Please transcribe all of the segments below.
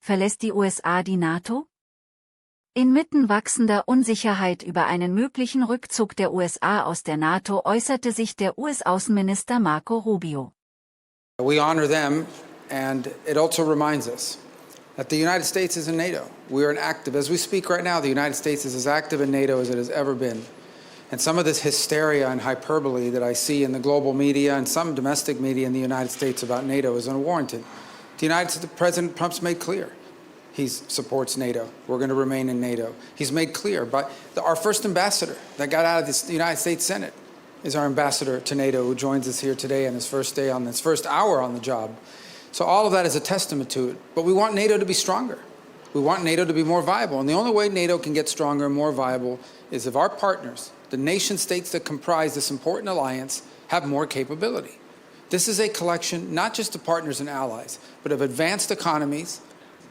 Verlässt die USA die NATO? Inmitten wachsender Unsicherheit über einen möglichen Rückzug der USA aus der NATO äußerte sich der US-Außenminister Marco Rubio. We honor them, and it also reminds us that the United States is in NATO. We are as we speak right now, the United States is as active in NATO as it has ever been. And some of this hysteria and hyperbole that I see in the global media and some domestic media in the United States about NATO is unwarranted. President Trump's made clear he supports NATO. We're going to remain in NATO. He's made clear, but our first ambassador that got out of the United States Senate is our ambassador to NATO, who joins us here today on his first hour on the job. So all of that is a testament to it. But we want NATO to be stronger. We want NATO to be more viable. And the only way NATO can get stronger and more viable is if our partners, the nation states that comprise this important alliance, have more capability. This is a collection not just of partners and allies, but of advanced economies,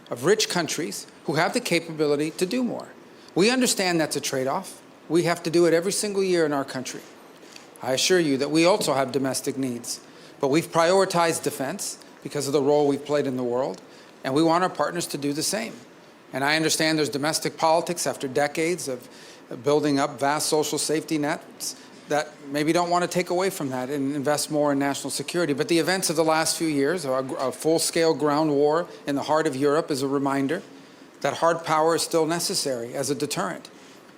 of rich countries who have the capability to do more. We understand that's a trade-off. We have to do it every single year in our country. I assure you that we also have domestic needs, but we've prioritized defense because of the role we've played in the world, and we want our partners to do the same. And I understand there's domestic politics after decades of building up vast social safety nets that maybe don't want to take away from that and invest more in national security. But the events of the last few years, a full-scale ground war in the heart of Europe, is a reminder that hard power is still necessary as a deterrent.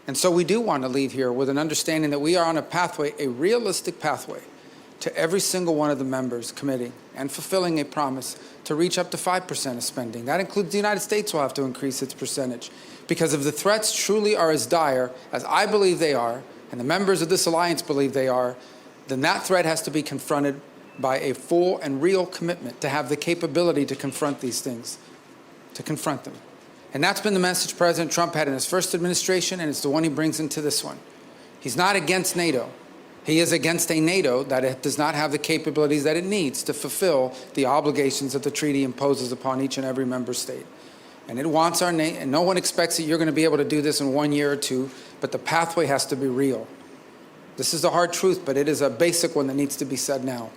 And so we do want to leave here with an understanding that we are on a pathway, a realistic pathway, to every single one of the members committing and fulfilling a promise to reach up to 5% of spending. That includes the United States will have to increase its percentage. Because if the threats truly are as dire as I believe they are, and the members of this alliance believe they are, then that threat has to be confronted by a full and real commitment to have the capability to confront these things, to confront them. And that's been the message President Trump had in his first administration, and it's the one he brings into this one. He's not against NATO. He is against a NATO that does not have the capabilities that it needs to fulfill the obligations that the treaty imposes upon each and every member state. And it wants our nation, and no one expects that you're going to be able to do this in 1 year or two, but the pathway has to be real. This is the hard truth, but it is a basic one that needs to be said now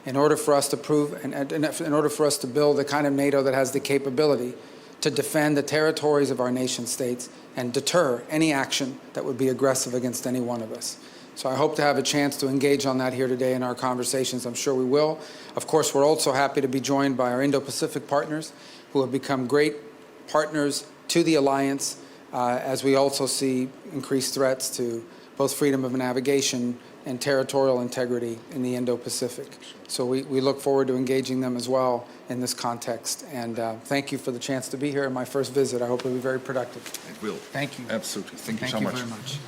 in order for us to prove, and in order for us to build the kind of NATO that has the capability to defend the territories of our nation states and deter any action that would be aggressive against any one of us. So I hope to have a chance to engage on that here today in our conversations. I'm sure we will. Of course, we're also happy to be joined by our Indo-Pacific partners who have become great partners to the alliance as we also see increased threats to both freedom of navigation and territorial integrity in the Indo-Pacific. So we look forward to engaging them as well in this context. And thank you for the chance to be here in my first visit. I hope it'll be very productive. It will. Thank you. Absolutely. Thank you so much. Thank you very much.